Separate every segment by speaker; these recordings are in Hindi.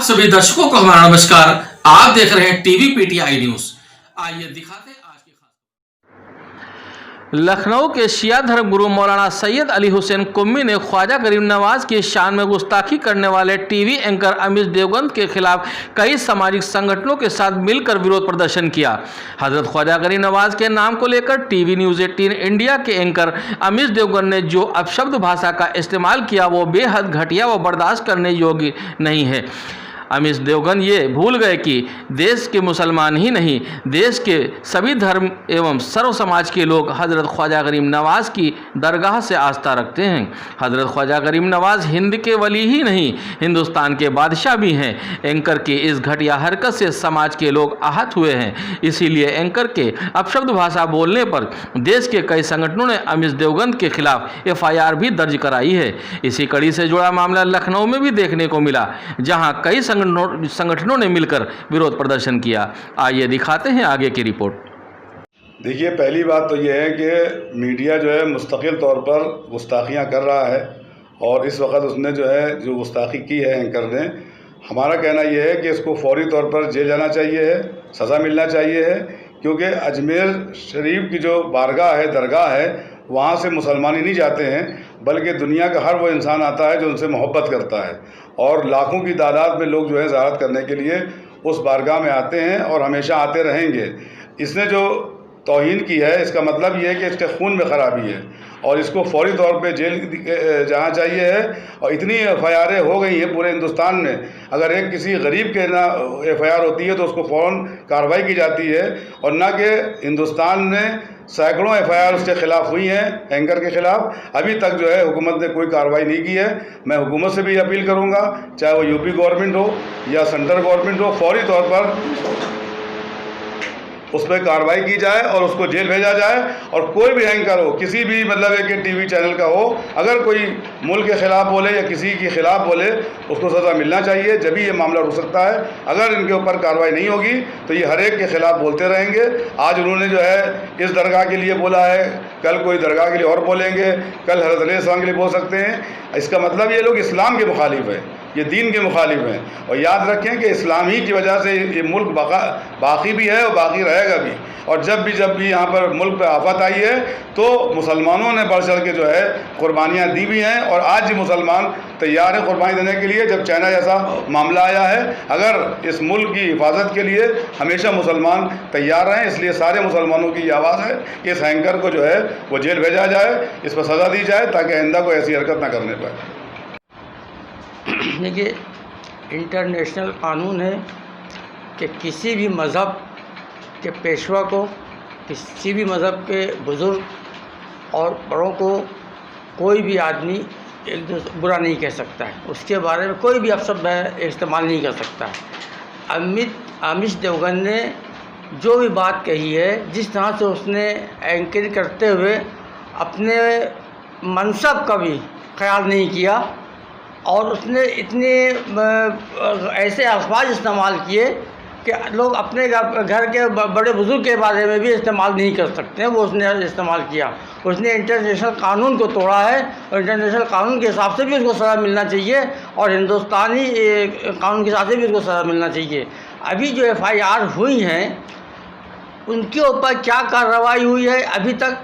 Speaker 1: सभी दर्शकों को हमारा नमस्कार। आप देख रहे हैं टीवी पीटीआई न्यूज। आइए दिखाते हैं आज की खास। लखनऊ के शिया धर्म गुरु मौलाना सैयद अली हुसैन कुम्मी ने ख्वाजा गरीब नवाज की शान में गुस्ताखी करने वाले टीवी एंकर अमीश देवगन के खिलाफ कई सामाजिक संगठनों के साथ मिलकर विरोध प्रदर्शन किया। हजरत ख्वाजा गरीब नवाज के नाम को लेकर टीवी न्यूज 18 इंडिया के एंकर अमीश देवगन ने जो अपशब्द भाषा का इस्तेमाल किया वो बेहद घटिया व बर्दाश्त करने योग्य नहीं है। अमीश देवगन ये भूल गए कि देश के मुसलमान ही नहीं, देश के सभी धर्म एवं सर्व समाज के लोग हज़रत ख्वाजा गरीब नवाज की दरगाह से आस्था रखते हैं। हज़रत ख्वाजा गरीब नवाज हिंद के वली ही नहीं, हिंदुस्तान के बादशाह भी हैं। एंकर की इस घटिया हरकत से समाज के लोग आहत हुए हैं। इसीलिए एंकर के अपशब्द भाषा बोलने पर देश के कई संगठनों ने अमीश देवगन के खिलाफ FIR भी दर्ज कराई है। इसी कड़ी से जुड़ा मामला लखनऊ में भी देखने को मिला, जहां कई संगठनों ने मिलकर विरोध प्रदर्शन किया। आइए दिखाते हैं आगे की रिपोर्ट।
Speaker 2: देखिए, पहली बात तो यह है कि मीडिया जो है मुस्तकिल तौर पर गुस्ताखियाँ कर रहा है और इस वक्त उसने जो गुस्ताखी की है एंकर ने, हमारा कहना यह है कि इसको फौरी तौर पर जेल जाना चाहिए है, सज़ा मिलना चाहिए है, क्योंकि अजमेर शरीफ की जो बारगाह है, दरगाह है, वहाँ से मुसलमान ही नहीं जाते हैं बल्कि दुनिया का हर वो इंसान आता है जो उनसे मोहब्बत करता है और लाखों की तादाद में लोग जो है ज़ियारत करने के लिए उस बारगाह में आते हैं और हमेशा आते रहेंगे। इसने जो तौहीन की है, इसका मतलब ये है कि इसके खून में ख़राबी है और इसको फौरी तौर पे जेल जाना चाहिए है। और इतनी FIR हो गई हैं पूरे हिंदुस्तान में, अगर एक किसी गरीब के ना FIR होती है तो उसको फ़ौरन कार्रवाई की जाती है और ना कि हिंदुस्तान में सैकड़ों FIR उसके ख़िलाफ़ हुई हैं, एंकर के ख़िलाफ़। अभी तक जो है हुकूमत ने कोई कार्रवाई नहीं की है। मैं हुकूमत से भी अपील करूँगा, चाहे वो यूपी गवर्नमेंट हो या सेंट्रल गवर्नमेंट हो, फौरी तौर पर उस पर कार्रवाई की जाए और उसको जेल भेजा जाए। और कोई भी एंकर हो, किसी भी मतलब एक टीवी चैनल का हो, अगर कोई मुल्क के ख़िलाफ़ बोले या किसी के ख़िलाफ़ बोले, उसको सज़ा मिलना चाहिए, जब भी ये मामला रुक सकता है। अगर इनके ऊपर कार्रवाई नहीं होगी तो ये हर एक के ख़िलाफ़ बोलते रहेंगे। आज उन्होंने जो है इस दरगाह के लिए बोला है, कल कोई दरगाह के लिए और बोलेंगे, कल हज़रत अली अलैहिस्सलाम के लिए बोल सकते हैं। इसका मतलब ये लोग इस्लाम के मुखालिफ हैं, ये दीन के मुखालिफ हैं। और याद रखें कि इस्लाम ही की वजह से ये मुल्क बाकी भी है और बाकी रहेगा भी। और जब भी यहाँ पर मुल्क पे आफत आई है तो मुसलमानों ने बढ़ चढ़ के जो है कुर्बानियाँ दी भी हैं और आज भी मुसलमान तैयार हैं कुर्बानी देने के लिए। जब चाइना जैसा मामला आया है, अगर इस मुल्क की हिफाजत के लिए हमेशा मुसलमान तैयार रहें। इसलिए सारे मुसलमानों की आवाज़ है कि इस एंकर को जो है वो जेल भेजा जाए, इस पर सज़ा दी जाए ताकि आइंदा को ऐसी हरकत ना करने पाए।
Speaker 3: देखिए, इंटरनेशनल कानून है कि किसी भी मज़हब के पेशवा को, किसी भी मज़हब के बुज़ुर्ग और बड़ों को कोई भी आदमी एक दूसरे बुरा नहीं कह सकता है, उसके बारे में कोई भी अपशब्द इस्तेमाल नहीं कर सकता है। अमीश देवगन ने जो भी बात कही है, जिस तरह से उसने एंकरिंग करते हुए अपने मनसब का भी ख्याल नहीं किया और उसने इतने ऐसे अल्फाज इस्तेमाल किए कि लोग अपने घर के बड़े बुज़ुर्ग के बारे में भी इस्तेमाल नहीं कर सकते हैं, वो उसने इस्तेमाल किया। उसने इंटरनेशनल कानून को तोड़ा है और इंटरनेशनल कानून के हिसाब से भी उसको सज़ा मिलना चाहिए और हिंदुस्तानी कानून के हिसाब से भी उसको सज़ा मिलना चाहिए। अभी जो FIR हुई हैं उनके ऊपर क्या कार्रवाई हुई है अभी तक,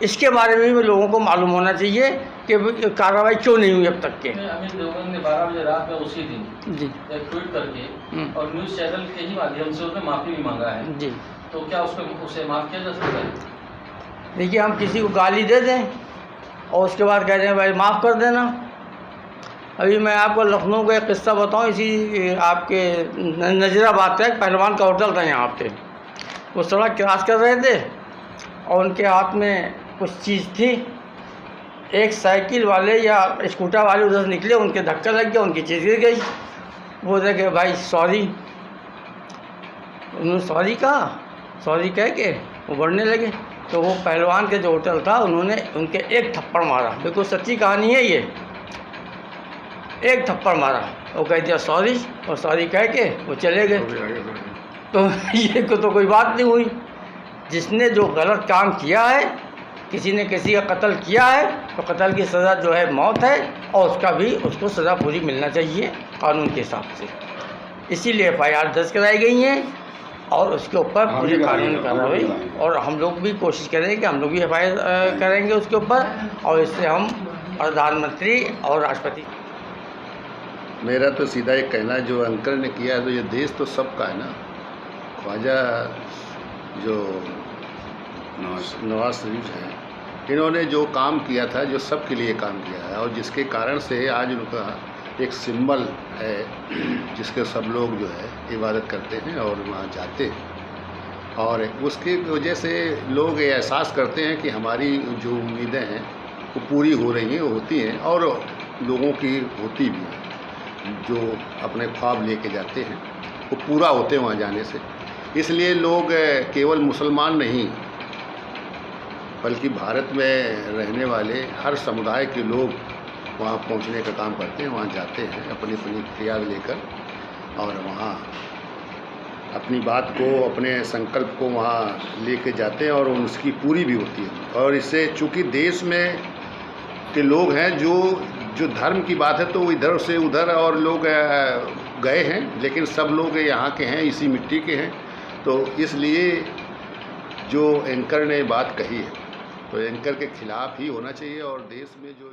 Speaker 3: इसके बारे में भी लोगों को मालूम होना चाहिए कि कार्रवाई क्यों नहीं हुई अब तक के।
Speaker 1: अमीश देवगन ने 12 बजे रात में उसी दिन
Speaker 3: जी
Speaker 1: एक ट्वीट करके और न्यूज़ चैनल के ही माध्यम से उसने माफ़ी भी मांगा है। जी, तो क्या उसे माफ़ किया जा सकता है?
Speaker 3: देखिए, हम किसी को गाली दे दें और उसके बाद कह दें भाई माफ़ कर देना। अभी मैं आपको लखनऊ का एक किस्सा बताऊँ, इसी आपके नज़ीराबाद का एक पहलवान का होटल था यहाँ पे। वो सड़क क्रॉस कर रहे थे और उनके हाथ में कुछ चीज़ थी। एक साइकिल वाले या स्कूटर वाले उधर से निकले, उनके धक्का लग गया, उनकी चीज़ गिर गई। वो देखे भाई सॉरी, उन्होंने सॉरी कहा, सॉरी कह के वो बढ़ने लगे। तो वो पहलवान के जो होटल था उन्होंने उनके एक थप्पड़ मारा, बिल्कुल सच्ची कहानी है ये। एक थप्पड़ मारा, वो कह दिया सॉरी और सॉरी कह के वो चले गए। तो ये तो कोई बात नहीं हुई। जिसने जो गलत काम किया है, किसी ने किसी का कत्ल किया है तो कत्ल की सज़ा जो है मौत है और उसको सज़ा पूरी मिलना चाहिए कानून के हिसाब से। इसीलिए FIR दर्ज कराई गई हैं और उसके ऊपर
Speaker 2: हम
Speaker 3: पूरे
Speaker 2: भी
Speaker 3: कानूनी
Speaker 2: कराएंगे, हम भी
Speaker 3: कार्रवाई,
Speaker 2: कराएंगे।
Speaker 3: और हम लोग भी कोशिश करेंगे कि हम लोग भी FIR करेंगे उसके ऊपर, और इससे हम प्रधानमंत्री और राष्ट्रपति।
Speaker 4: मेरा तो सीधा एक कहना है, जो एंकर ने किया है तो ये देश तो सबका है ना। ख्वाजा जो नवाज शरीफ हैं, इन्होंने जो काम किया था, जो सबके लिए काम किया है, और जिसके कारण से आज उनका एक सिंबल है जिसके सब लोग जो है इबादत करते हैं और वहाँ जाते हैं, और उसकी वजह से लोग ये एहसास करते हैं कि हमारी जो उम्मीदें हैं वो पूरी हो रही हैं, वो होती हैं, और लोगों की होती भी हैं। जो अपने ख्वाब लेके जाते हैं वो पूरा होते हैं वहाँ जाने से। इसलिए लोग केवल मुसलमान नहीं, बल्कि भारत में रहने वाले हर समुदाय के लोग वहाँ पहुँचने का काम करते हैं, वहाँ जाते हैं अपनी अपनी क्रिया लेकर, और वहाँ अपनी बात को, अपने संकल्प को वहाँ लेके जाते हैं, और उसकी पूरी भी होती है। और इससे चूँकि देश में के लोग हैं जो धर्म की बात है तो वो इधर से उधर और लोग गए हैं, लेकिन सब लोग यहाँ के हैं, इसी मिट्टी के हैं। तो इसलिए जो एंकर ने बात कही है तो एंकर के खिलाफ ही होना चाहिए, और देश में जो